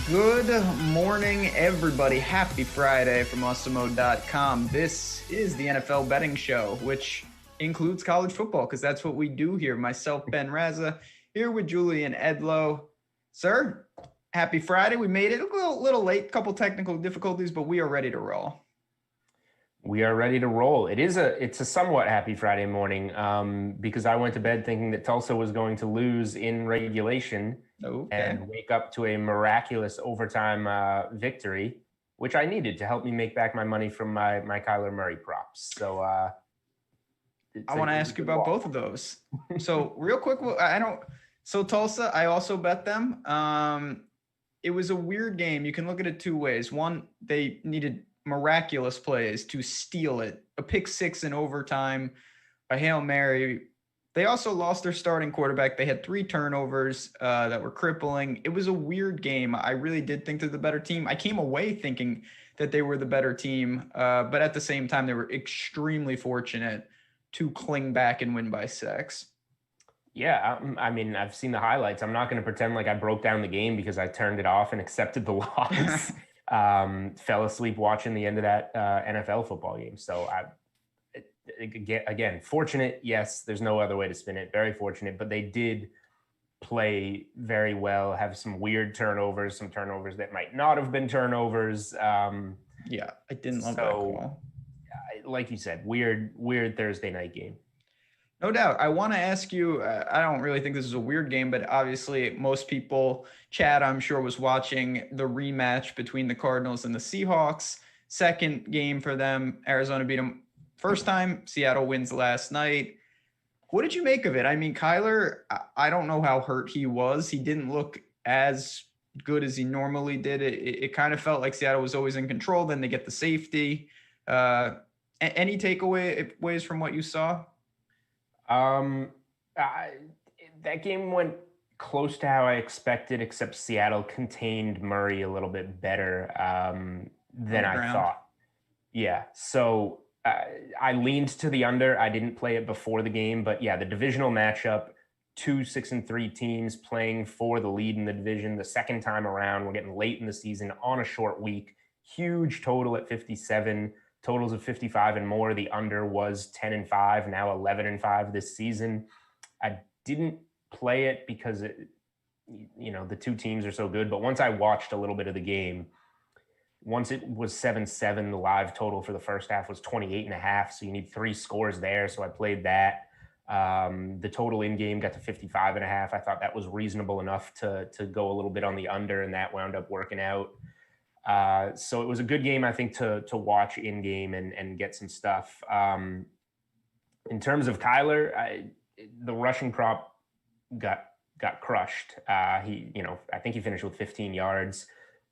Good morning, everybody. Happy Friday from Awesemo.com. This is the NFL betting show, which includes college football, because that's what we do here. Myself, Ben Rasa, here with Julian Edlow. Sir, happy Friday. We made it a little late, couple technical difficulties, but we are ready to roll. We are ready to roll. It's a somewhat happy Friday morning because I went to bed thinking that Tulsa was going to lose in regulation and wake up to a miraculous overtime victory, which I needed to help me make back my money from my Kyler Murray props. So I want to ask you about both of those. So real quick, Tulsa, I also bet them. It was a weird game. You can look at it two ways. One, they needed miraculous plays to steal it. A pick six in overtime, a Hail Mary. They also lost their starting quarterback. They had 3 turnovers that were crippling. It was a weird game. I really did think they're the better team. I came away thinking that they were the better team, but at the same time, they were extremely fortunate to cling back and win by 6. Yeah, I mean, I've seen the highlights. I'm not going to pretend like I broke down the game because I turned it off and accepted the loss. Fell asleep watching the end of that NFL football game. So again, fortunate. Yes, there's no other way to spin it. Very fortunate, but they did play very well, have some weird turnovers, some turnovers that might not have been turnovers. Yeah, I didn't love that call. Like you said, weird Thursday night game. No doubt. I want to ask you, I don't really think this is a weird game, but obviously most people, Chad, I'm sure, was watching the rematch between the Cardinals and the Seahawks. Second game for them. Arizona beat them first time. Seattle wins last night. What did you make of it? I mean, Kyler, I don't know how hurt he was. He didn't look as good as he normally did. It kind of felt like Seattle was always in control. Then they get the safety. Any takeaways from what you saw? That game went close to how I expected, except Seattle contained Murray a little bit better than I thought. Yeah, so I leaned to the under. I didn't play it before the game, but yeah, the divisional matchup, 2 6-3 teams playing for the lead in the division. The second time around, we're getting late in the season on a short week. Huge total at 57. Totals of 55 and more. The under was 10-5, now 11-5 this season. I didn't play it because the two teams are so good. But once I watched a little bit of the game, once it was 7-7, the live total for the first half was 28.5. So you need 3 scores there. So I played that. The total in game got to 55.5. I thought that was reasonable enough to go a little bit on the under, and that wound up working out. So it was a good game, I think, to watch in game and get some stuff. In terms of Kyler, the rushing prop got crushed. I think he finished with 15 yards.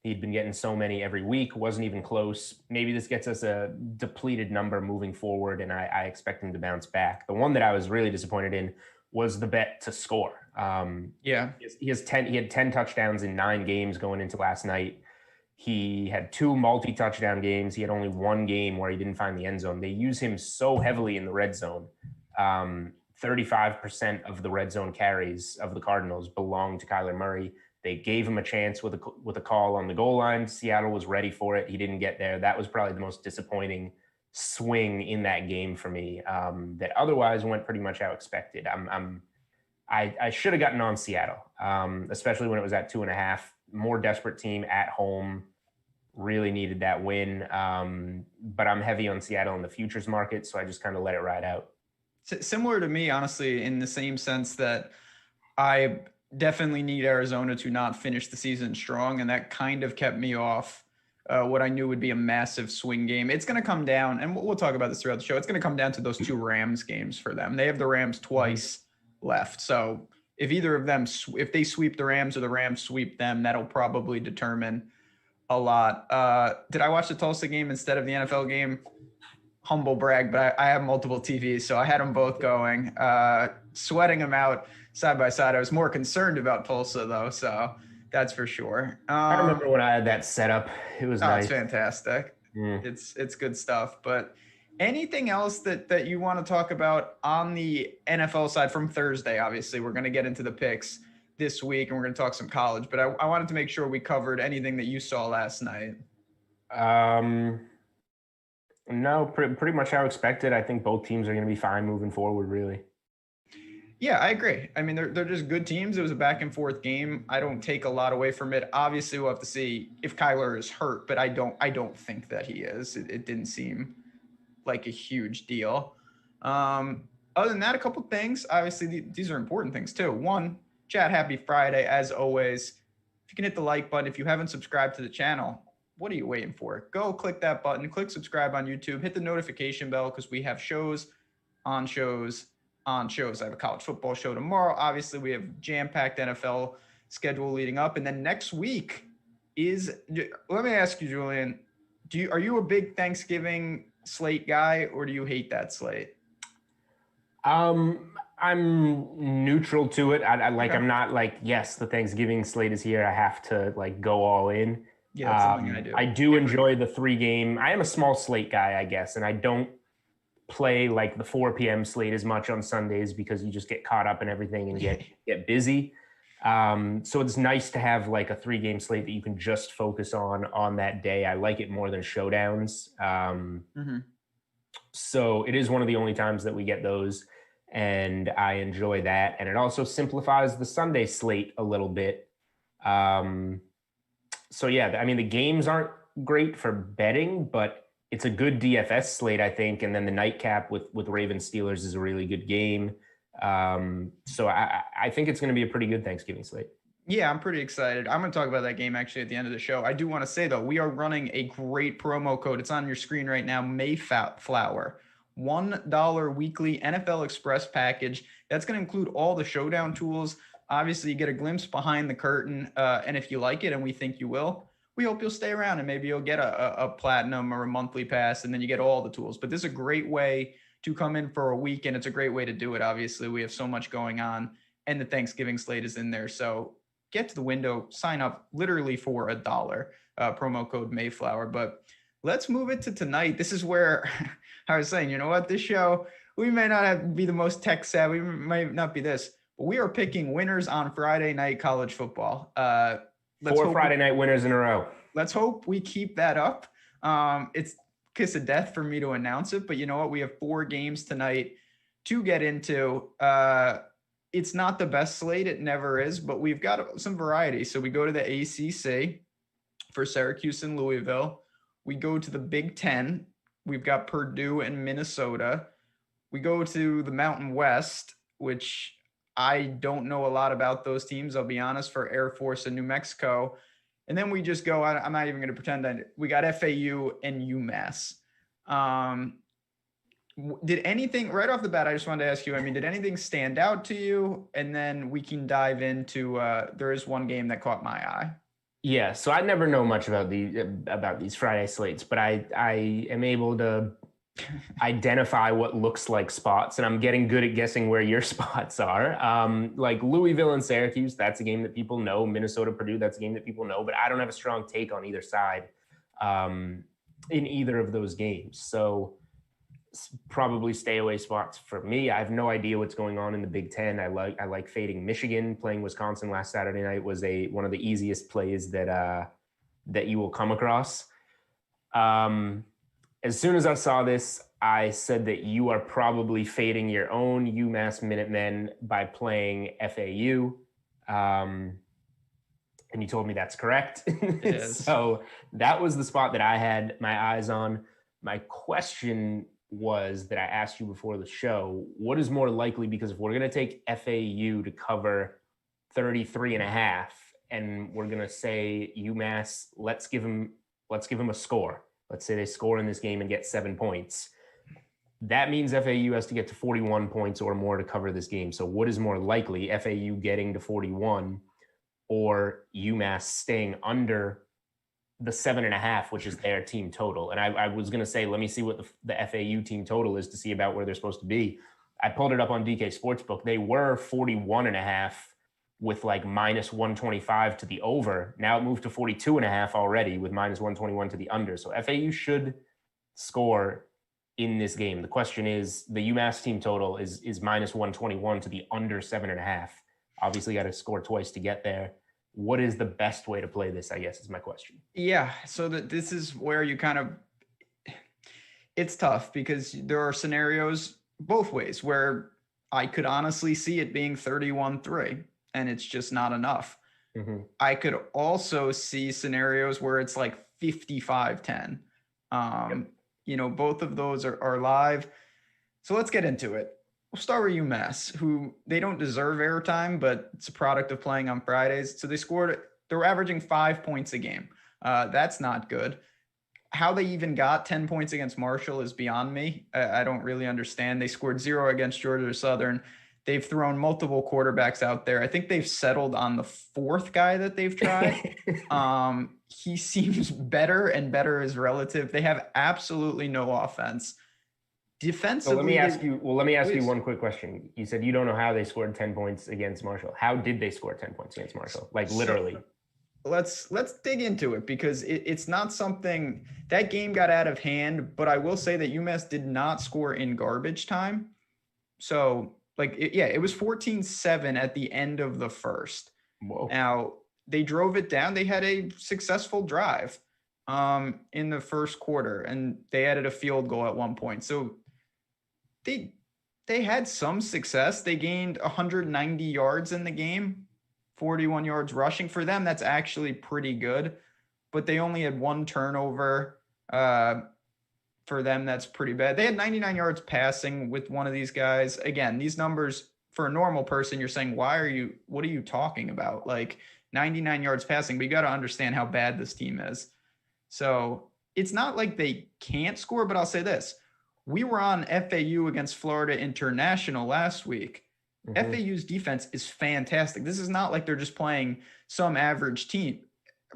He'd been getting so many every week, wasn't even close. Maybe this gets us a depleted number moving forward, and I expect him to bounce back. The one that I was really disappointed in was the bet to score. He had 10 touchdowns in 9 games going into last night. He had 2 multi-touchdown games. He had only 1 game where he didn't find the end zone. They use him so heavily in the red zone. 35% of the red zone carries of the Cardinals belong to Kyler Murray. They gave him a chance with a call on the goal line. Seattle was ready for it. He didn't get there. That was probably the most disappointing swing in that game for me. That otherwise went pretty much how expected. I should have gotten on Seattle, especially when it was at 2.5. More desperate team at home, really needed that win. But I'm heavy on Seattle in the futures market, so I just kind of let it ride out. Similar to me, honestly, in the same sense that I definitely need Arizona to not finish the season strong, and that kind of kept me off what I knew would be a massive swing game. It's going to come down, and we'll talk about this throughout the show. It's going to come down to those 2 Rams games for them. They have the Rams twice left, so if either of them, if they sweep the Rams or the Rams sweep them, that'll probably determine a lot. Did I watch the Tulsa game instead of the NFL game? Humble brag, but I have multiple TVs, so I had them both going, sweating them out side by side. I was more concerned about Tulsa, though, so that's for sure. I remember when I had that set up. It was nice. It's fantastic. It's good stuff. But anything else that you want to talk about on the NFL side from Thursday? Obviously, we're going to get into the picks. this week, and we're going to talk some college, but I wanted to make sure we covered anything that you saw last night. No, pretty much how expected. I think both teams are going to be fine moving forward, really. Yeah, I agree. I mean, they're just good teams. It was a back and forth game. I don't take a lot away from it. Obviously, we'll have to see if Kyler is hurt, but I don't think that he is. It didn't seem like a huge deal. Other than that, a couple things. Obviously, these are important things too. One, chat, happy Friday as always. If you can hit the like button, if you haven't subscribed to the channel, what are you waiting for? Go click that button, click subscribe on YouTube, hit the notification bell because we have shows on shows on shows. I have a college football show tomorrow. Obviously, we have jam-packed NFL schedule leading up. And then next week let me ask you, Julian, are you a big Thanksgiving slate guy or do you hate that slate? I'm neutral to it. I'm not like, yes, the Thanksgiving slate is here, I have to like go all in. Yeah, that's something I do. I do enjoy the 3-game. I am a small slate guy, I guess, and I don't play like the 4 p.m. slate as much on Sundays because you just get caught up in everything and get busy. So it's nice to have like a 3-game slate that you can just focus on that day. I like it more than showdowns. So it is one of the only times that we get those, and I enjoy that. And it also simplifies the Sunday slate a little bit. So yeah, I mean, the games aren't great for betting, but it's a good DFS slate, I think. And then the nightcap with Ravens Steelers is a really good game. So I think it's going to be a pretty good Thanksgiving slate. Yeah, I'm pretty excited. I'm going to talk about that game actually at the end of the show. I do want to say, though, we are running a great promo code. It's on your screen right now, Mayflower. $1 weekly NFL Express package. That's going to include all the showdown tools. Obviously, you get a glimpse behind the curtain. And if you like it, and we think you will, we hope you'll stay around and maybe you'll get a platinum or a monthly pass, and then you get all the tools. But this is a great way to come in for a week, and it's a great way to do it. Obviously, we have so much going on, and the Thanksgiving slate is in there. So get to the window, sign up literally for $1, promo code Mayflower. But let's move it to tonight. This is where I was saying, you know what, this show, we may not be the most tech savvy, we might not be this, but we are picking winners on Friday night college football. 4 Friday night winners in a row. Let's hope we keep that up. It's kiss of death for me to announce it, but you know what? We have 4 games tonight to get into. It's not the best slate. It never is, but we've got some variety. So we go to the ACC for Syracuse and Louisville. We go to the Big Ten. We've got Purdue and Minnesota. We go to the Mountain West, which I don't know a lot about those teams, I'll be honest, for Air Force and New Mexico. And then we just go, I'm not even going to pretend we got FAU and UMass. Did anything, right off the bat, I just wanted to ask you, I mean, did anything stand out to you? And then we can dive into, there is one game that caught my eye. Yeah, so I never know much about these Friday slates, but I am able to identify what looks like spots, and I'm getting good at guessing where your spots are. Like Louisville and Syracuse, that's a game that people know. Minnesota, Purdue, that's a game that people know, but I don't have a strong take on either side in either of those games. So probably stay away spots for me. I have no idea what's going on in the Big Ten. I like fading Michigan. Playing Wisconsin last Saturday night was one of the easiest plays that you will come across. As soon as I saw this, I said that you are probably fading your own UMass Minutemen by playing FAU. And you told me that's correct. It is. So that was the spot that I had my eyes on. My question was that I asked you before the show, what is more likely? Because if we're going to take FAU to cover 33.5 and we're going to say UMass, let's give them a score. Let's say they score in this game and get 7 points. That means FAU has to get to 41 points or more to cover this game. So what is more likely, FAU getting to 41 or UMass staying under the 7.5, which is their team total? And I was going to say, let me see what the FAU team total is to see about where they're supposed to be. I pulled it up on DK Sportsbook. They were 41.5 with like minus 125 to the over. Now it moved to 42.5 already with minus 121 to the under. So FAU should score in this game. The question is, the UMass team total is minus 121 to the under 7.5. Obviously, got to score twice to get there. What is the best way to play this, I guess, is my question. Yeah. So this is where you kind of, it's tough because there are scenarios both ways where I could honestly see it being 31-3 and it's just not enough. Mm-hmm. I could also see scenarios where it's like 55-10. Both of those are live. So let's get into it. We'll start with UMass, who they don't deserve airtime, but it's a product of playing on Fridays. So they're averaging 5 points a game. That's not good. How they even got 10 points against Marshall is beyond me. I don't really understand. They scored 0 against Georgia Southern. They've thrown multiple quarterbacks out there. I think they've settled on the 4th guy that they've tried. He seems better, and better is relative. They have absolutely no offense. Defensively, let me ask you one quick question. You said you don't know how they scored 10 points against Marshall. How did they score 10 points against Marshall? Like literally. So let's dig into it, because it's not something that game got out of hand, but I will say that UMass did not score in garbage time. So it was 14-7 at the end of the first. Whoa. Now they drove it down. They had a successful drive in the first quarter, and they added a field goal at one point. So they had some success. They gained 190 yards in the game, 41 yards rushing. For them, that's actually pretty good, but they only had 1 turnover. For them, that's pretty bad. They had 99 yards passing with one of these guys. Again, these numbers for a normal person, you're saying, what are you talking about? Like 99 yards passing, but you got to understand how bad this team is. So it's not like they can't score, but I'll say this. We were on FAU against Florida International last week. Mm-hmm. FAU's defense is fantastic. This is not like they're just playing some average team.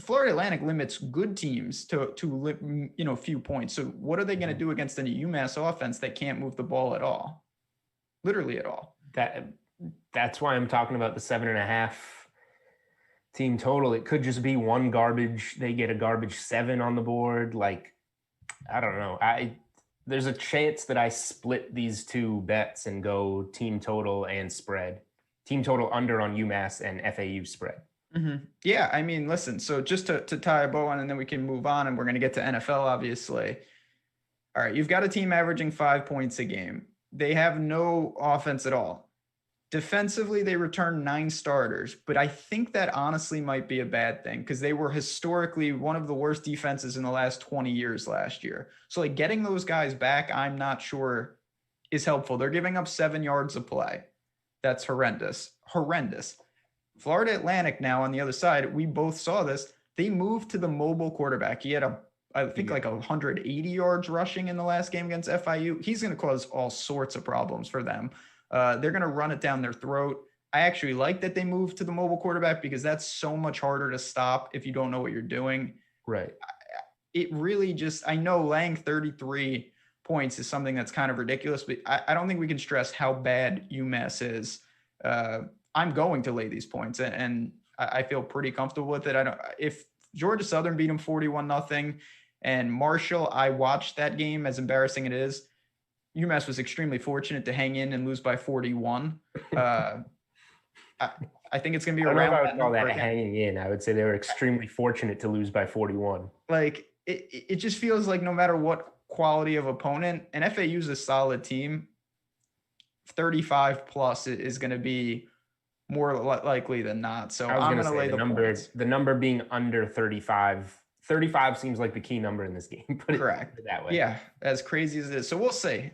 Florida Atlantic limits good teams to few points. So what are they going to do against a UMass offense that can't move the ball at all? Literally at all. That's why I'm talking about the 7.5 team total. It could just be one garbage. They get a garbage 7 on the board. Like, I don't know. There's a chance that I split these two bets and go team total and spread. Team total under on UMass and FAU spread. Mm-hmm. Yeah, I mean, listen, so just to tie a bow on, and then we can move on, and we're going to get to NFL, obviously. All right, you've got a team averaging 5 points a game. They have no offense at all. Defensively, they return 9 starters, but I think that honestly might be a bad thing, because they were historically one of the worst defenses in the last 20 years last year. So getting those guys back, I'm not sure is helpful. They're giving up 7 yards of play. That's horrendous. Florida Atlantic now on the other side, we both saw this. They moved to the mobile quarterback. He had I think 180 yards rushing in the last game against FIU. He's going to cause all sorts of problems for them. They're going to run it down their throat. I actually like that they moved to the mobile quarterback, because that's so much harder to stop if you don't know what you're doing. Right. It really I know laying 33 points is something that's kind of ridiculous, but I don't think we can stress how bad UMass is. I'm going to lay these points, and I feel pretty comfortable with it. If Georgia Southern beat them 41-0, and Marshall, I watched that game, as embarrassing it is. UMass was extremely fortunate to hang in and lose by 41. I think it's going to be around. I would call that hanging in. I would say they were extremely fortunate to lose by 41. It just feels like no matter what quality of opponent, and FAU is a solid team, 35 plus is going to be more likely than not. So I'm going to lay the points. The number being under 35. 35 seems like the key number in this game. Correct. That way. Yeah, as crazy as it is. So we'll see.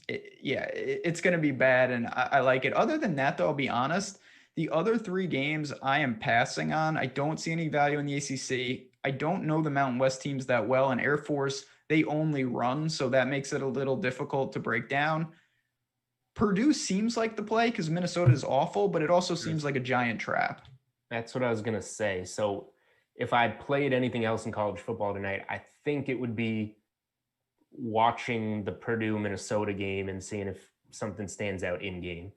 It's going to be bad, and I like it. Other than that, though, I'll be honest, the other 3 games I am passing on. I don't see any value in the ACC. I don't know the Mountain West teams that well, and Air Force, they only run, so that makes it a little difficult to break down. Purdue seems like the play, because Minnesota is awful, but it also seems like a giant trap. That's what I was going to say. So if I played anything else in college football tonight, I think it would be watching the Purdue-Minnesota game and seeing if something stands out in game.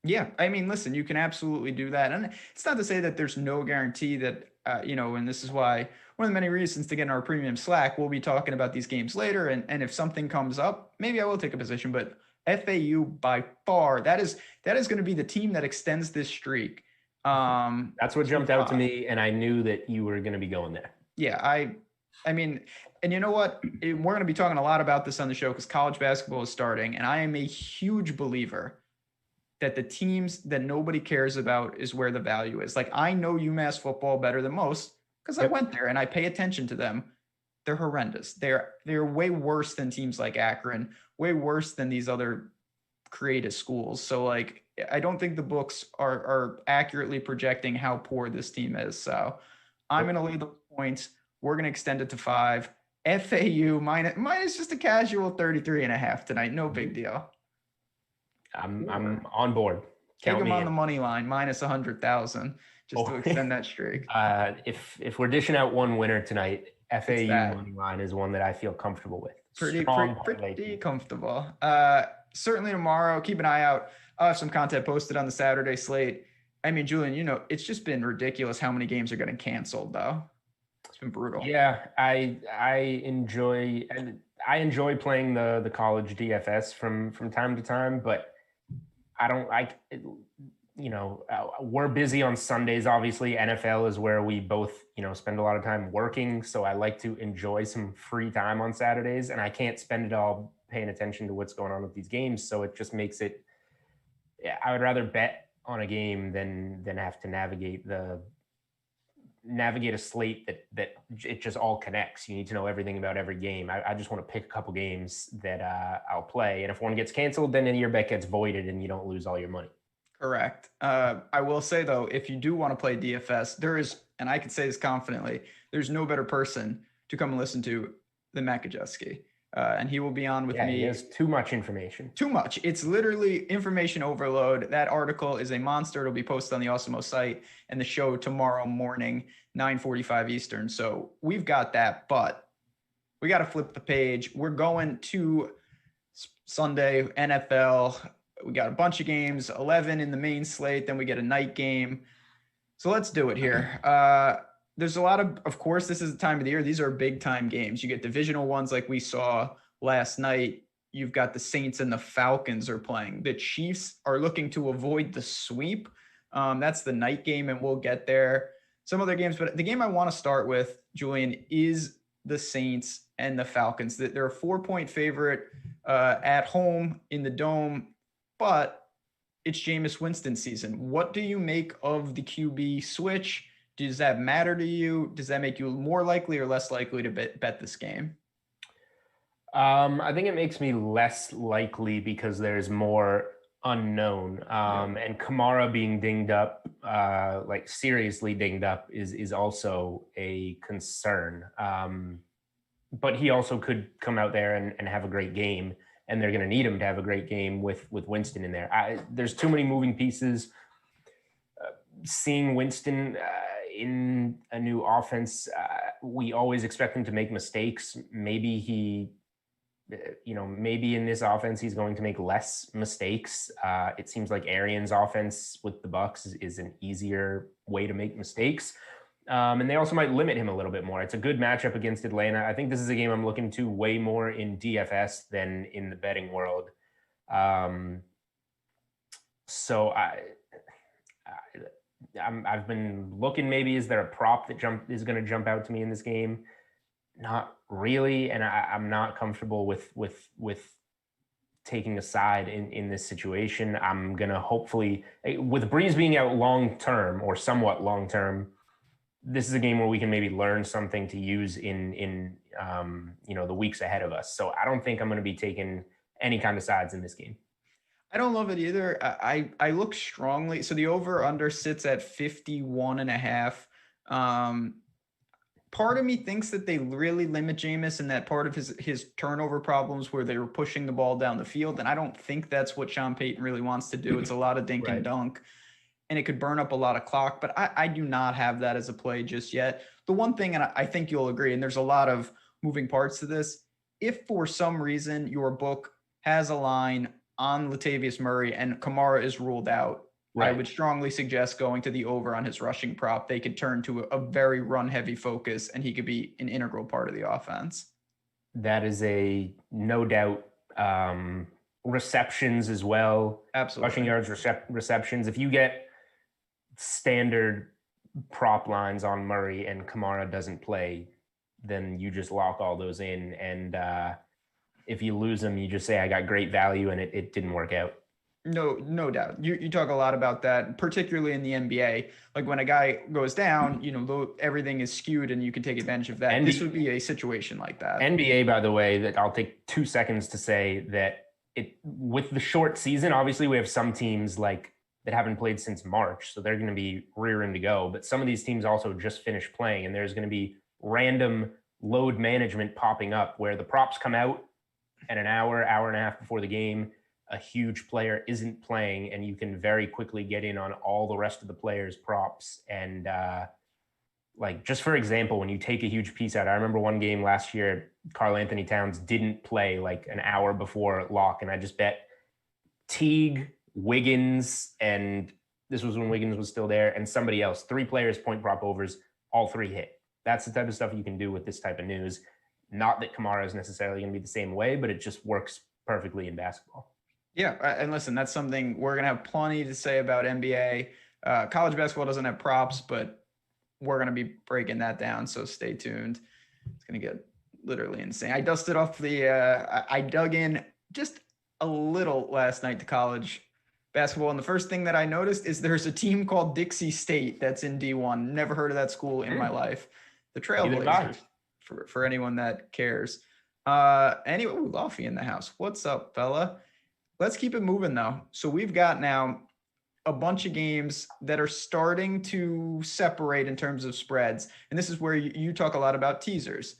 Yeah, I mean, listen, you can absolutely do that. And it's not to say that there's no guarantee that, and this is why one of the many reasons to get in our premium Slack, we'll be talking about these games later. And if something comes up, maybe I will take a position, but FAU by far, that is going to be the team that extends this streak. That's what jumped out to me, and I knew that you were going to be going there. Yeah, I mean, and you know what? We're going to be talking a lot about this on the show because college basketball is starting, and I am a huge believer that the teams that nobody cares about is where the value is. Like, I know UMass football better than most because I went there and I pay attention to them. They're horrendous. They're way worse than teams like Akron, way worse than these other creative schools. So, like, I don't think the books are accurately projecting how poor this team is. So I'm going to lay the points. We're going to extend it to 5. FAU minus just a casual 33.5 tonight. No big deal. I'm on board. Take them on the money line, minus 100,000, just to extend that streak. If we're dishing out one winner tonight, FAU money line is one that I feel comfortable with. Pretty comfortable. Certainly tomorrow, keep an eye out. I'll have some content posted on the Saturday slate. I mean, Julian, it's just been ridiculous how many games are getting canceled, though. It's been brutal. Yeah, I enjoy playing the college DFS from time to time, but we're busy on Sundays. Obviously, NFL is where we both, spend a lot of time working. So I like to enjoy some free time on Saturdays, and I can't spend it all paying attention to what's going on with these games. So it just makes it, I would rather bet on a game than have to navigate a slate that it just all connects. You need to know everything about every game. I just want to pick a couple games that I'll play. And if one gets canceled, then your bet gets voided and you don't lose all your money. Correct. I will say, though, if you do want to play DFS, there is, and I can say this confidently, there's no better person to come and listen to than Matt Gajewski. And he will be on with me. He has too much information. Too much. It's literally information overload. That article is a monster. It'll be posted on the Awesemo site and the show tomorrow morning, 9:45 Eastern. So we've got that, but we got to flip the page. We're going to Sunday, NFL. We got a bunch of games, 11 in the main slate. Then we get a night game. So let's do it here. There's a lot of course, this is the time of the year. These are big time games. You get divisional ones like we saw last night. You've got the Saints and the Falcons are playing. The Chiefs are looking to avoid the sweep. That's the night game, and we'll get there. Some other games, but the game I want to start with, Julian, is the Saints and the Falcons. They're a 4-point favorite at home in the Dome, but it's Jameis Winston season. What do you make of the QB switch? Does that matter to you? Does that make you more likely or less likely to bet this game? I think it makes me less likely because there's more unknown. And Kamara being dinged up, like seriously dinged up, is also a concern. But he also could come out there and have a great game, and they're going to need him to have a great game with Winston in there. There's too many moving pieces. Seeing Winston in a new offense, we always expect him to make mistakes. Maybe maybe in this offense he's going to make less mistakes. It seems like Arians' offense with the Bucs is an easier way to make mistakes. And they also might limit him a little bit more. It's a good matchup against Atlanta. I think this is a game I'm looking to way more in DFS than in the betting world. So I've been looking, maybe is there a prop that is going to jump out to me in this game? Not really, and I'm not comfortable with taking a side in this situation. I'm going to hopefully, with Breeze being out long term or somewhat long term, this is a game where we can maybe learn something to use in the weeks ahead of us. So I don't think I'm going to be taking any kind of sides in this game. I don't love it either. I look strongly. So the over under sits at 51.5. Part of me thinks that they really limit Jameis and that part of his turnover problems where they were pushing the ball down the field. And I don't think that's what Sean Payton really wants to do. It's a lot of dink and dunk, and it could burn up a lot of clock. But I do not have that as a play just yet. The one thing, and I think you'll agree, and there's a lot of moving parts to this, if for some reason your book has a line on Latavius Murray and Kamara is ruled out, I would strongly suggest going to the over on his rushing prop. They could turn to a very run-heavy focus, and he could be an integral part of the offense. That is a no doubt receptions as well. Absolutely. Rushing yards, receptions. If you get standard prop lines on Murray and Kamara doesn't play, then you just lock all those in. And if you lose them, you just say, I got great value and it didn't work out. No doubt. You talk a lot about that, particularly in the NBA. Like when a guy goes down, everything is skewed and you can take advantage of that. This would be a situation like that. NBA, by the way, that I'll take 2 seconds to say that with the short season, obviously we have some teams like that haven't played since March, so they're going to be rearing to go. But some of these teams also just finished playing, and there's going to be random load management popping up where the props come out and an hour and a half before the game, a huge player isn't playing, and you can very quickly get in on all the rest of the players' props. And like, just for example, when you take a huge piece out, I remember one game last year, Karl Anthony Towns didn't play like an hour before lock, and I just bet Teague, Wiggins, and this was when Wiggins was still there, and somebody else, 3 players point prop overs, all 3 hit. That's the type of stuff you can do with this type of news. Not that Kamara is necessarily going to be the same way, but it just works perfectly in basketball. Yeah, and listen, that's something we're going to have plenty to say about NBA. College basketball doesn't have props, but we're going to be breaking that down, so stay tuned. It's going to get literally insane. I dusted off I dug in just a little last night to college basketball, and the first thing that I noticed is there's a team called Dixie State that's in D1. Never heard of that school in my life. The Trailblazers, for anyone that cares. Anyway, Luffy in the house. What's up, fella? Let's keep it moving, though. So we've got now a bunch of games that are starting to separate in terms of spreads. And this is where you talk a lot about teasers.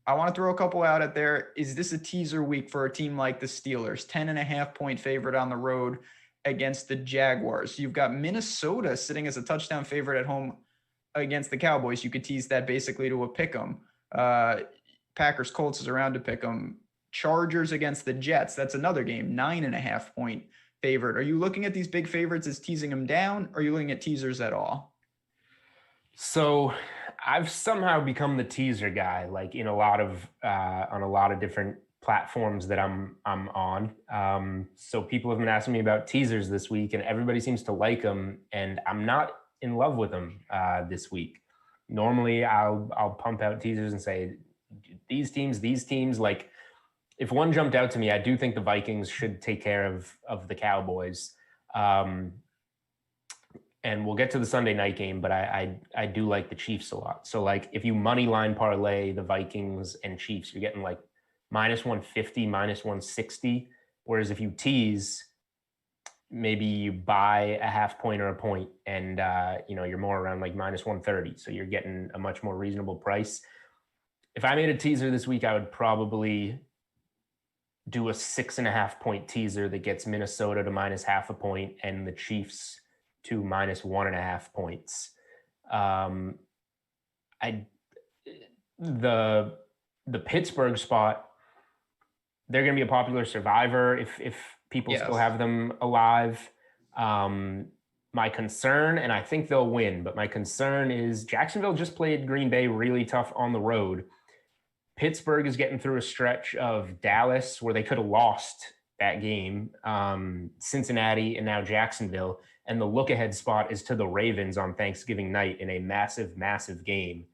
I want to throw a couple out there. Is this a teaser week for a team like the Steelers? 10.5-point favorite on the road against the Jaguars. You've got Minnesota sitting as a touchdown favorite at home against the Cowboys. You could tease that basically to a pick 'em. Packers Colts is around to pick 'em. Chargers against the Jets. That's another game, 9.5-point favorite. Are you looking at these big favorites as teasing them down? Or are you looking at teasers at all? So I've somehow become the teaser guy, like in a lot of on a lot of different platforms that I'm on. So people have been asking me about teasers this week, and everybody seems to like them, and I'm not in love with them this week. Normally, I'll pump out teasers and say these teams. Like, if one jumped out to me, I do think the Vikings should take care of the Cowboys. And we'll get to the Sunday night game, but I do like the Chiefs a lot. So, like, if you money line parlay the Vikings and Chiefs, you're getting like -150, -160. Whereas if you tease, maybe you buy a half point or a point, and you're more around like -130. So you're getting a much more reasonable price. If I made a teaser this week, I would probably do a 6.5-point teaser that gets Minnesota to -0.5 point and the Chiefs to -1.5 points. The Pittsburgh spot, they're going to be a popular survivor if people still have them alive. My concern, and I think they'll win, but my concern is Jacksonville just played Green Bay really tough on the road. Pittsburgh is getting through a stretch of Dallas where they could have lost that game, Cincinnati, and now Jacksonville. And the look-ahead spot is to the Ravens on Thanksgiving night in a massive, massive game.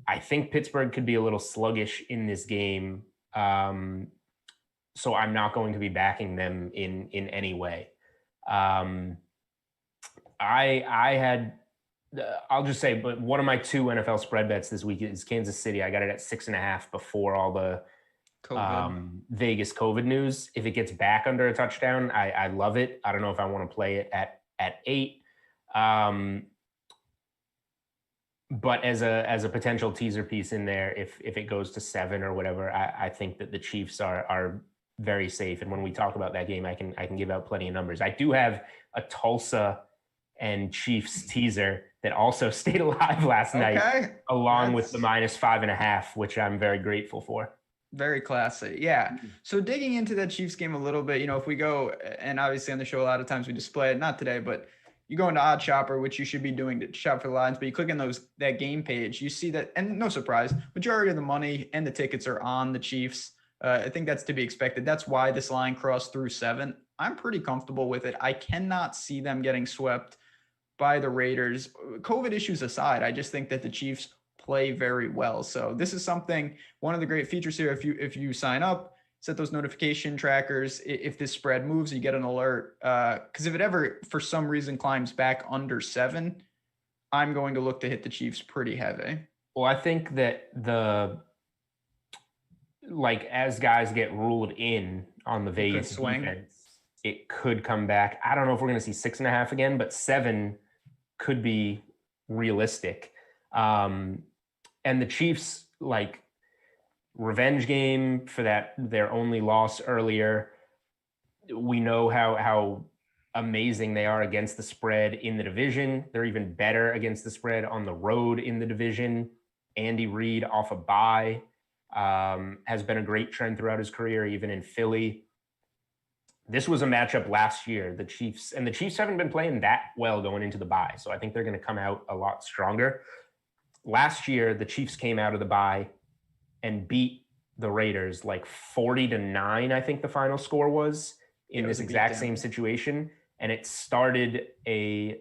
I think Pittsburgh could be a little sluggish in this game, so I'm not going to be backing them in any way. I'll just say, but one of my 2 NFL spread bets this week is Kansas City. I got it at 6.5 before all the Vegas COVID news. If it gets back under a touchdown, I love it. I don't know if I want to play it at 8. But as a potential teaser piece in there, if it goes to 7 or whatever, I think that the Chiefs are very safe. And when we talk about that game, I can give out plenty of numbers. I do have a Tulsa and Chiefs teaser that also stayed alive last night, along with the -5.5, which I'm very grateful for. Very classy. Yeah. So digging into that Chiefs game a little bit, if we go, and obviously on the show, a lot of times we display it, not today, but you go into Odd Shopper, which you should be doing to shop for the lines, but you click on that game page, you see that, and no surprise, majority of the money and the tickets are on the Chiefs. I think that's to be expected. That's why this line crossed through 7. I'm pretty comfortable with it. I cannot see them getting swept by the Raiders. COVID issues aside, I just think that the Chiefs play very well. So this is something, one of the great features here, if you sign up, set those notification trackers. If this spread moves, you get an alert. Because if it ever, for some reason, climbs back under 7, I'm going to look to hit the Chiefs pretty heavy. Well, I think that as guys get ruled in on the Vegas defense, it could come back. I don't know if we're going to see 6.5 again, but 7 could be realistic. And the Chiefs, revenge game for their only loss earlier. We know how amazing they are against the spread in the division. They're even better against the spread on the road in the division. Andy Reid off a bye has been a great trend throughout his career, even in Philly. This was a matchup last year, the Chiefs haven't been playing that well going into the bye. So I think they're going to come out a lot stronger. Last year, the Chiefs came out of the bye and beat the Raiders 40-9, I think the final score was, in this exact same situation. And it started a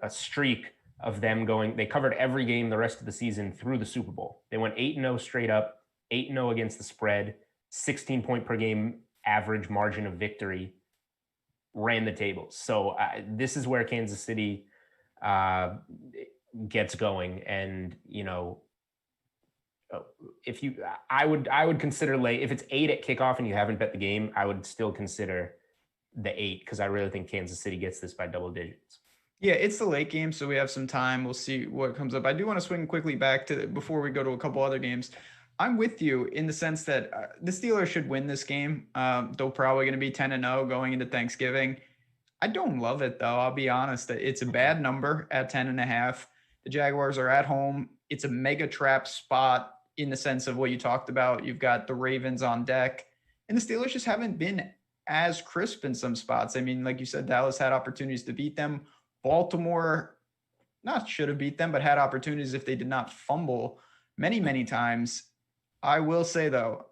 streak of them they covered every game the rest of the season through the Super Bowl. They went 8-0 straight up, 8-0 against the spread, 16 point per game average margin of victory, ran the tables. So this is where Kansas City gets going. And, I would consider late. If it's 8 at kickoff and you haven't bet the game, I would still consider the 8, because I really think Kansas City gets this by double digits. Yeah, it's the late game, so we have some time. We'll see what comes up. I do want to swing quickly back to before we go to a couple other games. I'm with you in the sense that the Steelers should win this game. They're probably going to be 10-0 going into Thanksgiving. I don't love it, though. I'll be honest. It's a bad number at 10.5. The Jaguars are at home. It's a mega trap spot in the sense of what you talked about. You've got the Ravens on deck, and the Steelers just haven't been as crisp in some spots. I mean, like you said, Dallas had opportunities to beat them. Baltimore not should have beat them, but had opportunities if they did not fumble many, many times. I will say, though,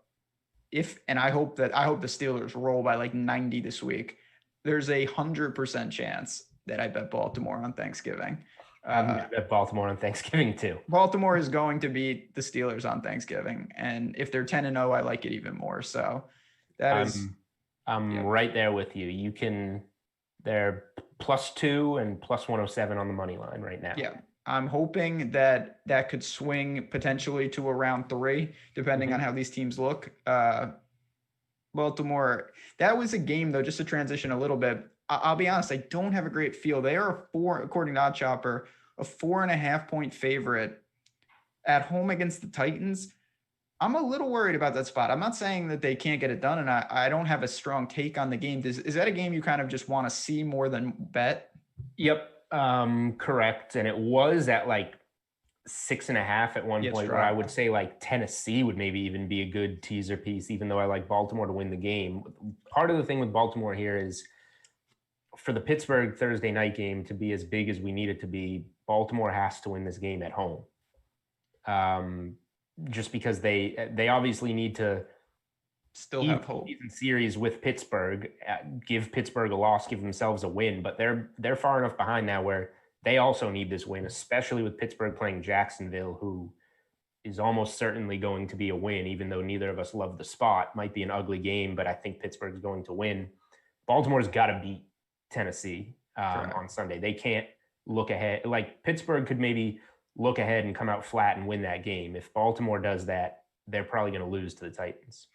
I hope the Steelers roll by 90 this week. There's 100% chance that I bet Baltimore on Thanksgiving. I'm going to bet Baltimore on Thanksgiving too. Baltimore is going to beat the Steelers on Thanksgiving, and if they're 10-0, I like it even more. So I'm right there with you. They're +2 and +107 on the money line right now. Yeah. I'm hoping that could swing potentially to around 3, depending on how these teams look. Baltimore, that was a game, though, just to transition a little bit. I'll be honest, I don't have a great feel. They are according to OddsShopper, a 4.5-point favorite at home against the Titans. I'm a little worried about that spot. I'm not saying that they can't get it done, and I don't have a strong take on the game. Is that a game you kind of just want to see more than bet? Yep, correct. And it was at 6.5 at one point, where I would say Tennessee would maybe even be a good teaser piece, even though I like Baltimore to win the game. Part of the thing with Baltimore here is, for the Pittsburgh Thursday night game to be as big as we need it to be, Baltimore has to win this game at home. Just because they obviously need to still have hope series with Pittsburgh, give Pittsburgh a loss, give themselves a win, but they're far enough behind now where they also need this win, especially with Pittsburgh playing Jacksonville, who is almost certainly going to be a win, even though neither of us love the spot. Might be an ugly game, but I think Pittsburgh's going to win. Baltimore's got to beat Tennessee on Sunday. They can't look ahead. Pittsburgh could maybe look ahead and come out flat and win that game. If Baltimore does that, they're probably going to lose to the Titans.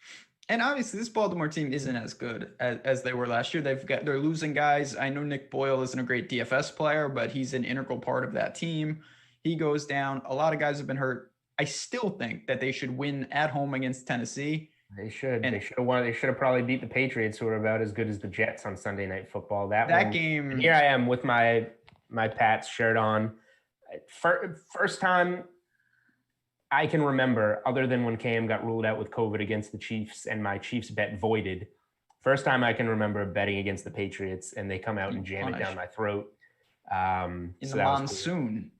And obviously, this Baltimore team isn't as good as they were last year. They're losing guys. I know Nick Boyle isn't a great DFS player, but he's an integral part of that team. He goes down. A lot of guys have been hurt. I still think that they should win at home against Tennessee. They should. They should have won. They should have probably beat the Patriots, who are about as good as the Jets on Sunday Night Football. That game. And here I am with my Pats shirt on. First time I can remember, other than when Cam got ruled out with COVID against the Chiefs and my Chiefs bet voided. First time I can remember betting against the Patriots and they come out and jam it down my throat. In the monsoon.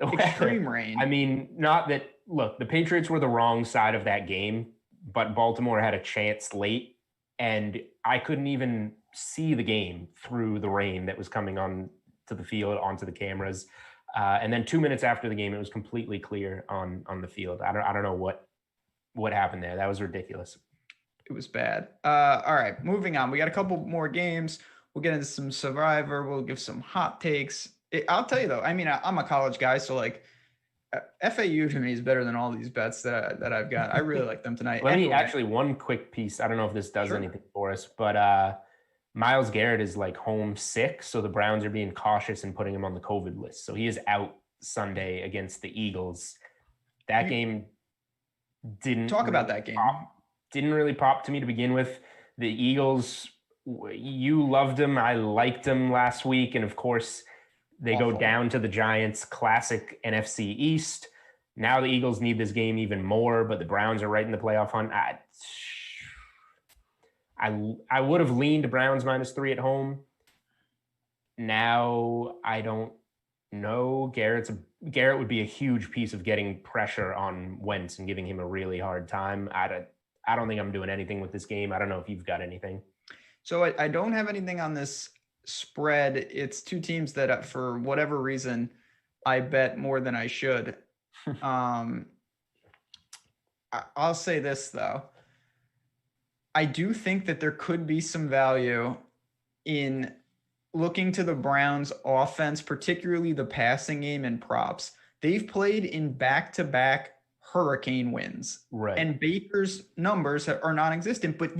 extreme rain. I mean, not that, look, the Patriots were the wrong side of that game, but Baltimore had a chance late, and I couldn't even see the game through the rain that was coming on to the field, onto the cameras. And then 2 minutes after the game, it was completely clear on the field. I don't know what happened there. That was ridiculous. It was bad. All right, moving on. We got a couple more games. We'll get into some Survivor. We'll give some hot takes. I'll tell you though, I mean, I'm a college guy, so like FAU to me is better than all these bets that I've got. I really like them tonight. Let me actually, one quick piece. I don't know if this does anything for us, but Myles Garrett is like home sick, so the Browns are being cautious and putting him on the COVID list. So he is out Sunday against the Eagles. That game didn't talk about that game. Didn't really pop to me to begin with. The Eagles, you loved them. I liked them last week, and of course, they go down to the Giants. Classic NFC East. Now the Eagles need this game even more, but the Browns are right in the playoff hunt. I would have leaned Browns -3 at home. Now I don't know. Garrett would be a huge piece of getting pressure on Wentz and giving him a really hard time. I don't think I'm doing anything with this game. I don't know if you've got anything. So I don't have anything on this spread. It's two teams that for whatever reason I bet more than I should. I'll say this though. I do think that there could be some value in looking to the Browns offense, particularly the passing game and props. They've played in back-to-back hurricane wins. Right. And Baker's numbers are non-existent, but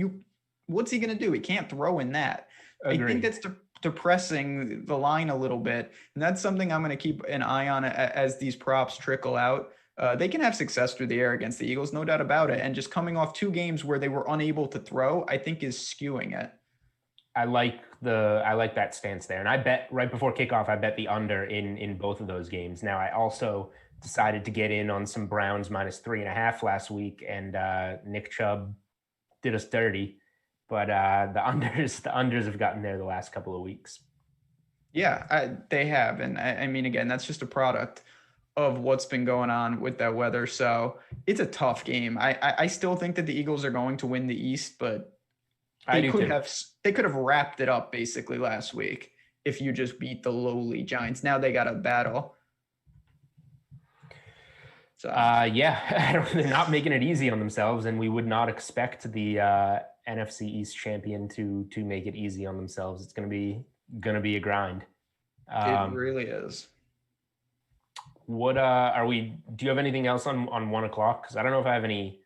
what's he going to do? He can't throw in that. Agreed. I think that's depressing the line a little bit. And that's something I'm going to keep an eye on as these props trickle out. They can have success through the air against the Eagles, no doubt about it. And just coming off two games where they were unable to throw, I think is skewing it. I like that stance there. And I bet right before kickoff, I bet the under in both of those games. Now, I also decided to get in on some Browns -3.5 last week, and Nick Chubb did us dirty. But the unders have gotten there the last couple of weeks. Yeah, they have. And I mean, again, that's just a product of what's been going on with that weather. So it's a tough game. I still think that the Eagles are going to win the East, but they could have wrapped it up basically last week if you just beat the lowly Giants. Now they got a battle. So they're not making it easy on themselves, and we would not expect the NFC East champion to make it easy on themselves. It's gonna be a grind. It really is. What do you have anything else on 1 o'clock? Because I don't know if I have any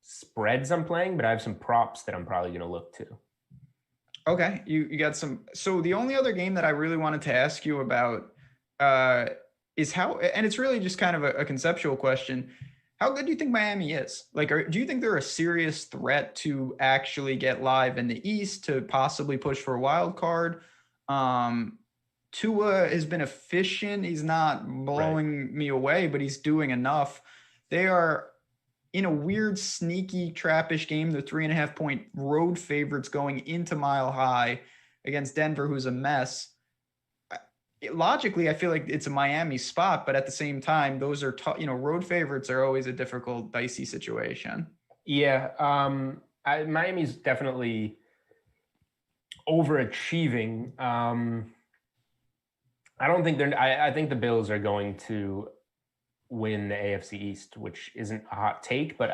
spreads I'm playing, but I have some props that I'm probably going to look to. Okay. You got some. So the only other game that I really wanted to ask you about is how, and it's really just kind of a conceptual question. How good do you think Miami is? Like, do you think they're a serious threat to actually get live in the East, to possibly push for a wild card? Tua has been efficient. He's not blowing me away, but he's doing enough. They are in a weird, sneaky, trappish game. They're 3.5-point road favorites going into Mile High against Denver, who's a mess. Logically, I feel like it's a Miami spot, but at the same time, those are road favorites are always a difficult, dicey situation. Yeah, Miami's definitely overachieving. I think the Bills are going to win the AFC East, which isn't a hot take, but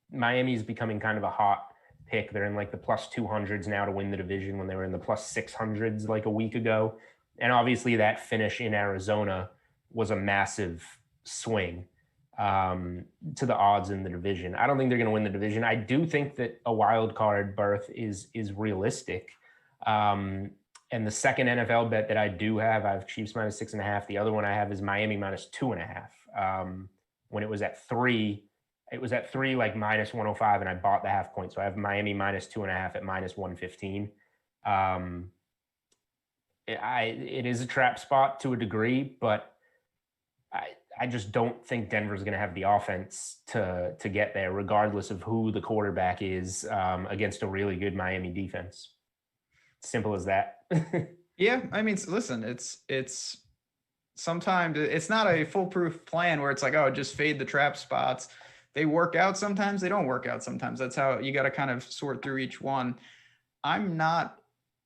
Miami's becoming kind of a hot pick. They're in like the +200s now to win the division when they were in the +600s like a week ago. And obviously that finish in Arizona was a massive swing to the odds in the division. I don't think they're going to win the division. I do think that a wild card berth is realistic. And the second NFL bet that I do have, I have Chiefs -6.5. The other one I have is Miami -2.5. When it was at 3, like -105, and I bought the half point. So I have Miami -2.5 at -115. It is a trap spot to a degree, but I just don't think Denver's going to have the offense to get there, regardless of who the quarterback is, against a really good Miami defense. Simple as that. Yeah, I mean, listen, it's sometimes it's not a foolproof plan where it's like, oh, just fade the trap spots. They work out sometimes, they don't work out sometimes. That's how you got to kind of sort through each one. I'm not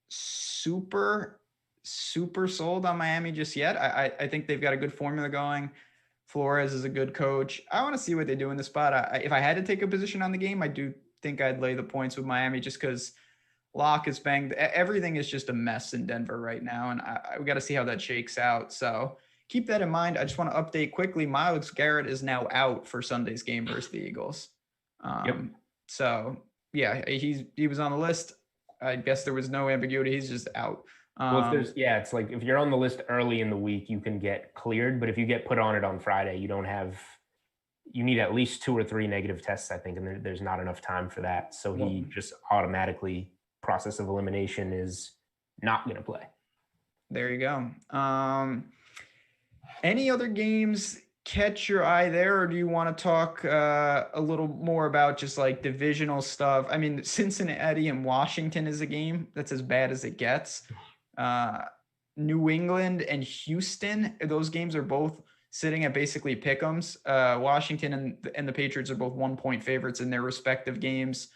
super sold on Miami just yet. I think they've got a good formula going. Flores is a good coach. I want to see what they do in the spot. If I had to take a position on the game, I do think I'd lay the points with Miami just because Locke is banged. Everything is just a mess in Denver right now, and we got to see how that shakes out. So keep that in mind. I just want to update quickly. Myles Garrett is now out for Sunday's game versus the Eagles. Yep. So yeah, he was on the list. I guess there was no ambiguity. He's just out. Well, it's like if you're on the list early in the week, you can get cleared. But if you get put on it on Friday, you need at least 2 or 3 negative tests, I think, and there's not enough time for that. So he just automatically, process of elimination, is not going to play. There you go. Any other games catch your eye there, or do you want to talk a little more about just like divisional stuff? I mean, Cincinnati and Washington is a game that's as bad as it gets. New England and Houston, those games are both sitting at basically pick'ems. Washington and the Patriots are both 1-point favorites in their respective games.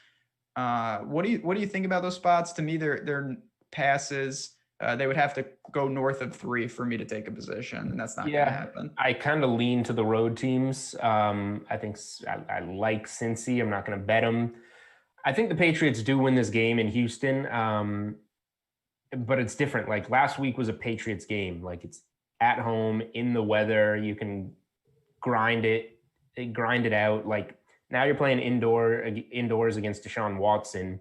What do you think about those spots? To me, they're passes. They would have to go north of 3 for me to take a position, and that's not going to happen. I kind of lean to the road teams. I think I like Cincy. I'm not going to bet them. I think the Patriots do win this game in Houston, but it's different. Like last week was a Patriots game. Like it's at home in the weather. You can grind it out. Like now you're playing indoors against Deshaun Watson,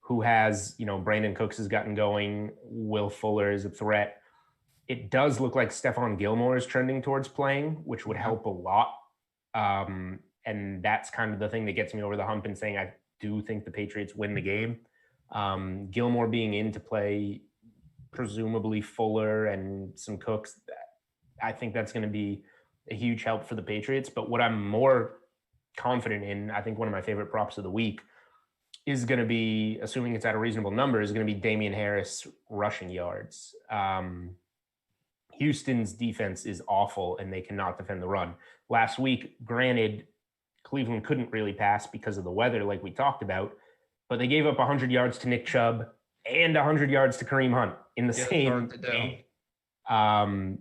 who has, Brandon Cooks has gotten going. Will Fuller is a threat. It does look like Stephon Gilmore is trending towards playing, which would help a lot. And that's kind of the thing that gets me over the hump in saying I do think the Patriots win the game. Gilmore being in to play presumably Fuller and some Cooks, I think that's going to be a huge help for the Patriots. But what I'm more confident in, I think one of my favorite props of the week is going to be, assuming it's at a reasonable number, is going to be Damian Harris rushing yards. Houston's defense is awful and they cannot defend the run. Last week, granted, Cleveland couldn't really pass because of the weather like we talked about, but they gave up 100 yards to Nick Chubb and 100 yards to Kareem Hunt in the same game.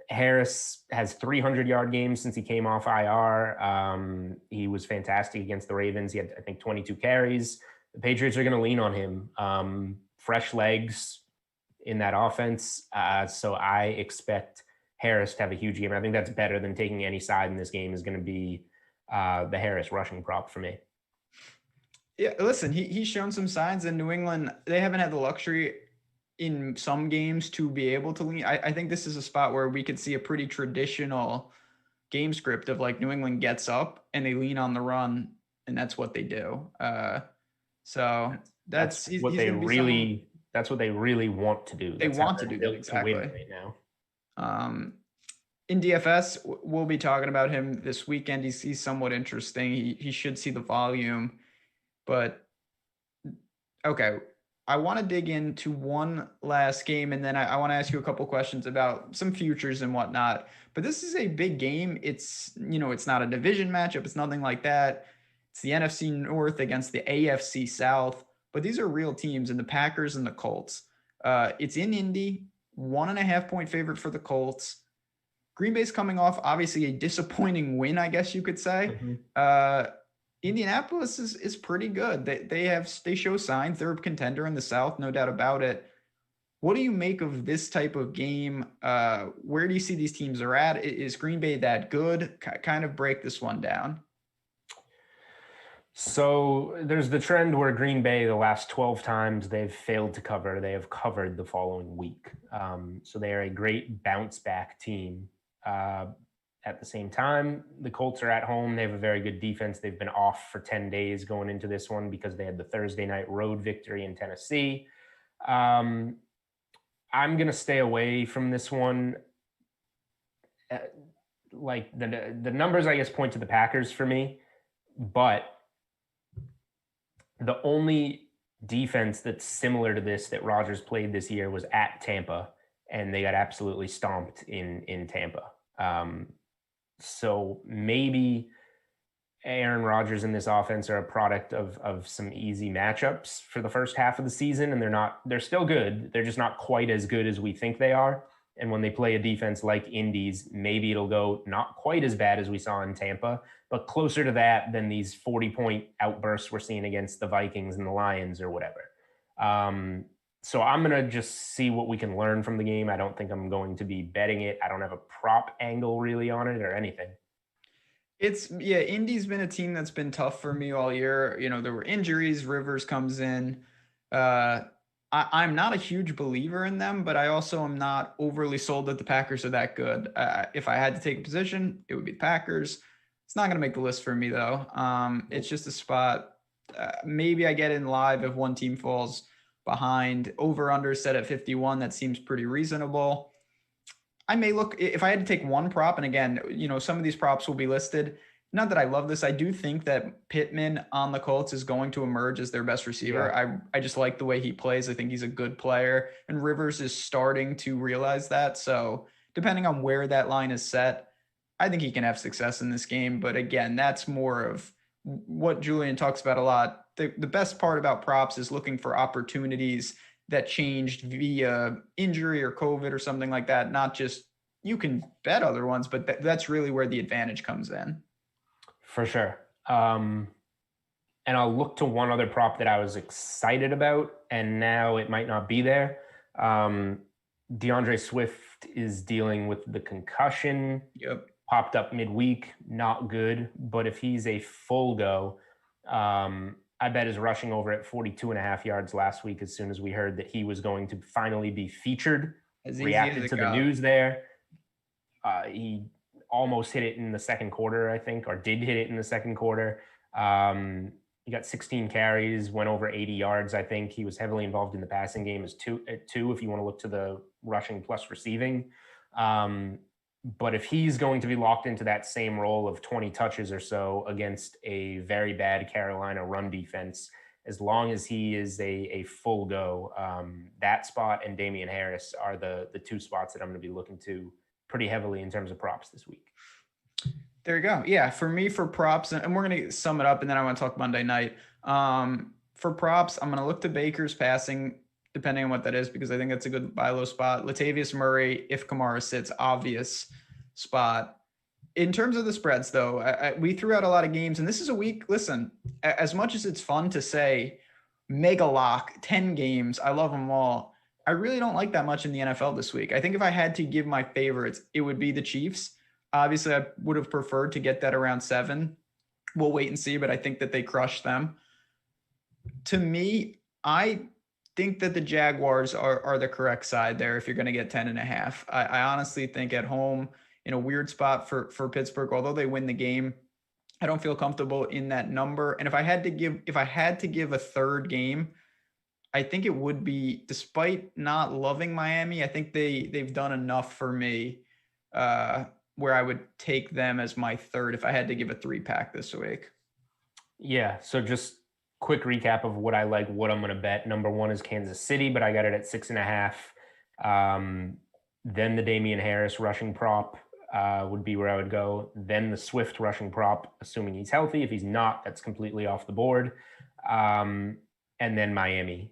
Harris has 300-yard games since he came off IR. He was fantastic against the Ravens. He had, I think, 22 carries. The Patriots are going to lean on him. Fresh legs in that offense. So I expect Harris to have a huge game. I think that's better than taking any side in this game is going to be the Harris rushing prop for me. Yeah, listen, he's shown some signs in New England. They haven't had the luxury in some games to be able to lean. I think this is a spot where we could see a pretty traditional game script of like New England gets up and they lean on the run, and that's what they do. So that's what they really want to do. They want to do that exactly right now. In DFS, we'll be talking about him this weekend. He's somewhat interesting. He should see the volume, but okay. I want to dig into one last game, and then I want to ask you a couple questions about some futures and whatnot. But this is a big game. It's not a division matchup. It's nothing like that. It's the NFC North against the AFC South. But these are real teams in the Packers and the Colts. It's in Indy, 1.5-point favorite for the Colts. Green Bay's coming off, obviously, a disappointing win, I guess you could say. Mm-hmm. Indianapolis is pretty good. They show signs. They're a contender in the South, no doubt about it. What do you make of this type of game? Where do you see these teams are at? Is Green Bay that good? Kind of break this one down. So there's the trend where Green Bay, the last 12 times they've failed to cover, they have covered the following week. So they are a great bounce back team. At the same time, the Colts are at home. They have a very good defense. They've been off for 10 days going into this one because they had the Thursday night road victory in Tennessee. I'm going to stay away from this one. Like the numbers, I guess, point to the Packers for me. But the only defense that's similar to this that Rodgers played this year was at Tampa. and they got absolutely stomped in Tampa. So maybe Aaron Rodgers and this offense are a product of some easy matchups for the first half of the season, and they're still good. They're just not quite as good as we think they are. And when they play a defense like Indy's, maybe it'll go not quite as bad as we saw in Tampa, but closer to that than these 40-point outbursts we're seeing against the Vikings and the Lions or whatever. So I'm going to just see what we can learn from the game. I don't think I'm going to be betting it. I don't have a prop angle really on it or anything. Indy's been a team that's been tough for me all year. There were injuries. Rivers comes in. I'm not a huge believer in them, but I also am not overly sold that the Packers are that good. If I had to take a position, it would be the Packers. It's not going to make the list for me, though. It's just a spot. Maybe I get in live if one team falls behind. Over-under set at 51. That seems pretty reasonable. I may look, if I had to take one prop, and again, some of these props will be listed. Not that I love this. I do think that Pittman on the Colts is going to emerge as their best receiver. Yeah. I just like the way he plays. I think he's a good player, and Rivers is starting to realize that. So depending on where that line is set, I think he can have success in this game. But again, that's more of what Julian talks about a lot. The best part about props is looking for opportunities that changed via injury or COVID or something like that. Not just, you can bet other ones, but that's really where the advantage comes in. For sure. And I'll look to one other prop that I was excited about, and now it might not be there. DeAndre Swift is dealing with the concussion. Yep. Popped up midweek, not good. But if he's a full go, I bet his rushing over at 42.5 yards last week as soon as we heard that he was going to finally be featured. Reacted to the news there. He almost hit it in the second quarter, I think, or did hit it in the second quarter. He got 16 carries, went over 80 yards, I think. He was heavily involved in the passing game as two if you want to look to the rushing plus receiving. But if he's going to be locked into that same role of 20 touches or so against a very bad Carolina run defense, as long as he is a full go, that spot and Damian Harris are the two spots that I'm going to be looking to pretty heavily in terms of props this week. There you go. Yeah, for me, for props, and we're going to sum it up, and then I want to talk Monday night. For props, I'm going to look to Baker's passing, depending on what that is, because I think that's a good buy low spot. Latavius Murray, if Kamara sits, obvious spot. In terms of the spreads, though, we threw out a lot of games, and this is a week. Listen, as much as it's fun to say mega lock, 10 games, I love them all, I really don't like that much in the NFL this week. I think if I had to give my favorites, it would be the Chiefs. Obviously, I would have preferred to get that around 7. We'll wait and see, but I think that they crushed them. To me, I think that the Jaguars are the correct side there if you're going to get 10.5. I honestly think at home, in a weird spot for Pittsburgh, although they win the game, I don't feel comfortable in that number. And if I had to give a third game, I think it would be, despite not loving Miami, I think they've done enough for me where I would take them as my third if I had to give a 3-pack this week. Yeah, so just quick recap of what I like, what I'm going to bet. Number 1 is Kansas City, but I got it at 6.5. Then the Damian Harris rushing prop would be where I would go. Then the Swift rushing prop, assuming he's healthy. If he's not, that's completely off the board. And then Miami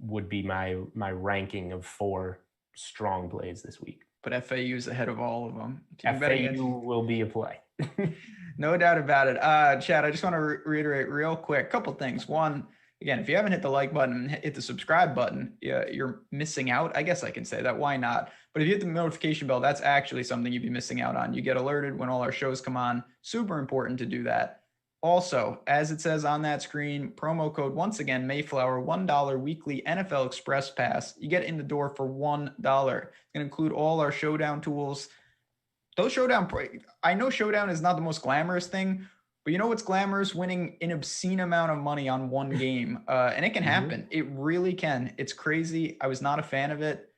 would be my ranking of 4 strong plays this week. But FAU is ahead of all of them. FAU will be a play. No doubt about it. Chad, I just want to reiterate real quick, couple things. One, again, if you haven't hit the like button, hit the subscribe button, you're missing out. I guess I can say that. Why not? But if you hit the notification bell, that's actually something you'd be missing out on. You get alerted when all our shows come on. Super important to do that. Also, as it says on that screen, promo code, once again, Mayflower, $1 weekly NFL Express Pass. You get in the door for $1. It's going to include all our Showdown tools. Those Showdown, I know Showdown is not the most glamorous thing, but you know what's glamorous? Winning an obscene amount of money on one game. And it can happen. It really can. It's crazy. I was not a fan of it,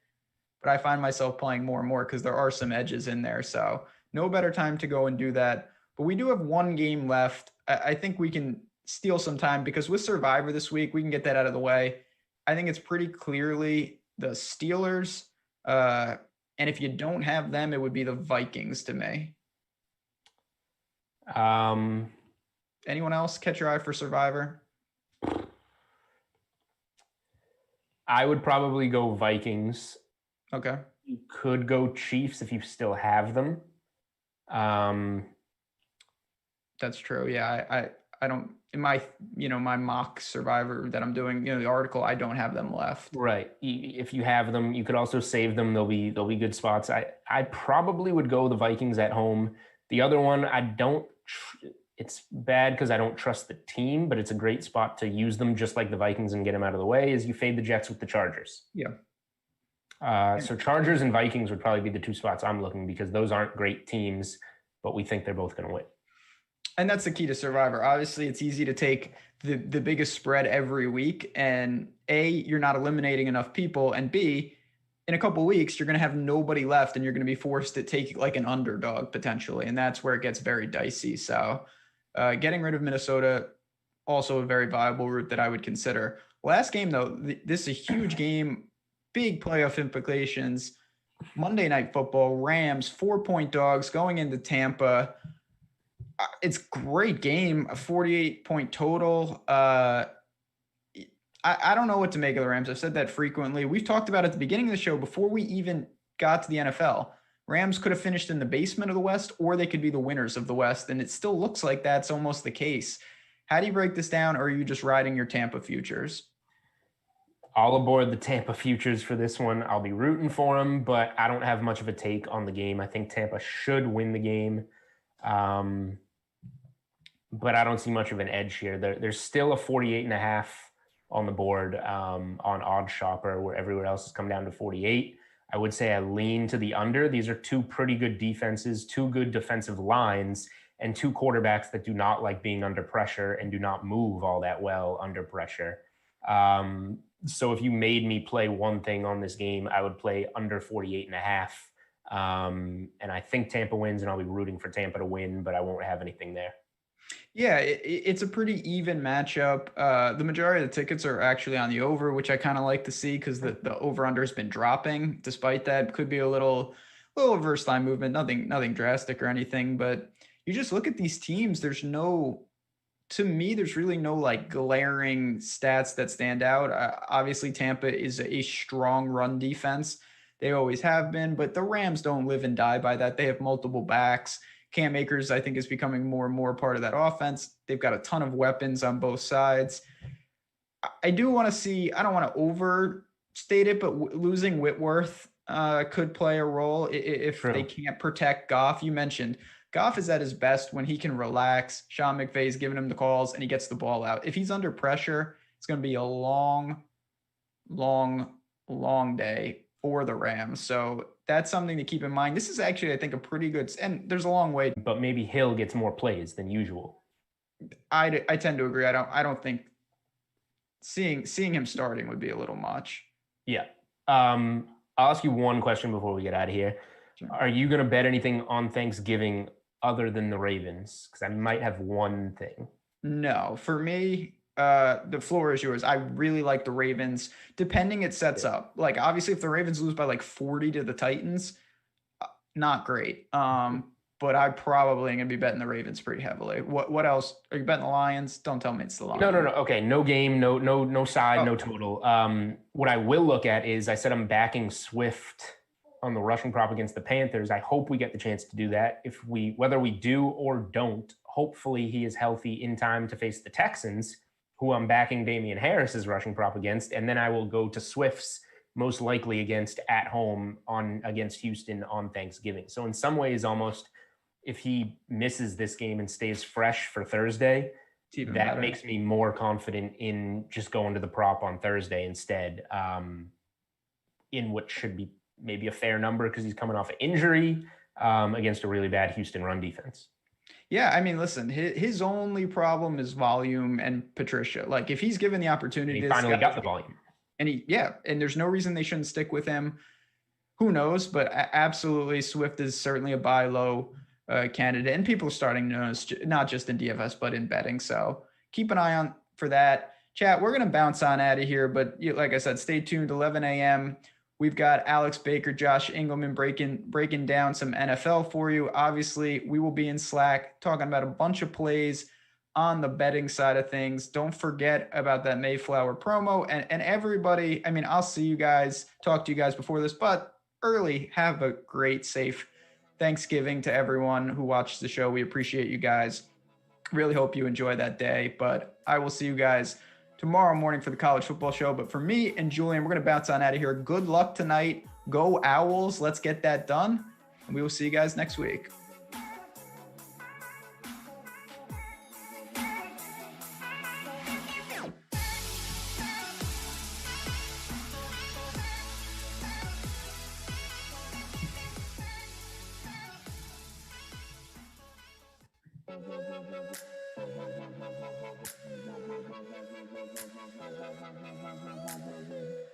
but I find myself playing more and more because there are some edges in there. So no better time to go and do that. But we do have one game left. I think we can steal some time because with Survivor this week, we can get that out of the way. I think it's pretty clearly the Steelers. And if you don't have them, it would be the Vikings to me. Anyone else catch your eye for Survivor? I would probably go Vikings. Okay. You could go Chiefs if you still have them. That's true. Yeah, I don't in my my mock Survivor that I'm doing, the article, I don't have them left. Right. If you have them, you could also save them. They'll be good spots. I probably would go the Vikings at home. The other one, I don't. It's bad because I don't trust the team, but it's a great spot to use them just like the Vikings and get them out of the way. Is you fade the Jets with the Chargers. Yeah. So Chargers and Vikings would probably be the two spots I'm looking, because those aren't great teams, but we think they're both going to win. And that's the key to Survivor. Obviously, it's easy to take the biggest spread every week, and A, you're not eliminating enough people, and B, in a couple of weeks, you're going to have nobody left, and you're going to be forced to take like an underdog potentially, and that's where it gets very dicey. So getting rid of Minnesota, also a very viable route that I would consider. Last game, though, this is a huge game, big playoff implications. Monday Night Football, Rams, 4-point dogs going into Tampa. It's great game, a 48-point total. I don't know what to make of the Rams. I've said that frequently. We've talked about it at the beginning of the show before we even got to the NFL. Rams could have finished in the basement of the West, or they could be the winners of the West, and it still looks like that's almost the case. How do you break this down, or are you just riding your Tampa futures? All aboard the Tampa futures for this one. I'll be rooting for them, but I don't have much of a take on the game. I think Tampa should win the game. But I don't see much of an edge here. There's still a 48.5 on the board on Odd Shopper, where everywhere else has come down to 48. I would say I lean to the under. These are two pretty good defenses, two good defensive lines, and two quarterbacks that do not like being under pressure and do not move all that well under pressure. So if you made me play one thing on this game, I would play under 48.5. And I think Tampa wins, and I'll be rooting for Tampa to win, but I won't have anything there. Yeah, it's a pretty even matchup. The majority of the tickets are actually on the over, which I kind of like to see, because the over-under has been dropping. Despite that, could be a little reverse line movement, nothing drastic or anything. But you just look at these teams. There's really no like glaring stats that stand out. Obviously, Tampa is a strong run defense. They always have been, but the Rams don't live and die by that. They have multiple backs. Cam Akers, I think, is becoming more and more part of that offense. They've got a ton of weapons on both sides. I do want to see, I don't want to overstate it, but losing Whitworth could play a role if They can't protect Goff. You mentioned Goff is at his best when he can relax. Sean McVay's giving him the calls and he gets the ball out. If he's under pressure, it's going to be a long day for the Rams. So that's something to keep in mind. This is actually, I think, a pretty good, and there's a long way. But maybe Hill gets more plays than usual. I tend to agree. I don't think seeing him starting would be a little much. Yeah. I'll ask you one question before we get out of here. Sure. Are you going to bet anything on Thanksgiving other than the Ravens? Because I might have one thing. No, for me, the floor is yours. I really like the Ravens, depending it sets up. Like, obviously, if the Ravens lose by like 40 to the Titans, not great. But I probably am going to be betting the Ravens pretty heavily. What else? Are you betting the Lions? Don't tell me it's the Lions. No. Okay, no game, no side, no total. What I will look at is, I said I'm backing Swift on the rushing prop against the Panthers. I hope we get the chance to do that. Whether we do or don't, hopefully he is healthy in time to face the Texans, who I'm backing Damian Harris's rushing prop against, and then I will go to Swift's most likely at home against Houston on Thanksgiving. So in some ways, almost, if he misses this game and stays fresh for Thursday, that makes me more confident in just going to the prop on Thursday instead, in what should be maybe a fair number, because he's coming off an injury against a really bad Houston run defense. Yeah, I mean, listen, his only problem is volume and Patricia. Like, if he's given the opportunity, he finally got the volume. And and there's no reason they shouldn't stick with him. Who knows? But absolutely, Swift is certainly a buy low candidate, and people are starting to notice, not just in DFS but in betting. So keep an eye on for that. Chat, we're gonna bounce on out of here, but like I said, stay tuned. 11 a.m. We've got Alex Baker, Josh Engelman breaking down some NFL for you. Obviously, we will be in Slack talking about a bunch of plays on the betting side of things. Don't forget about that Mayflower promo. And everybody, I mean, I'll see you guys, talk to you guys before this, but early, have a great, safe Thanksgiving to everyone who watches the show. We appreciate you guys. Really hope you enjoy that day, but I will see you guys tomorrow morning for the college football show. But for me and Julian, we're going to bounce on out of here. Good luck tonight. Go Owls. Let's get that done. And we will see you guys next week.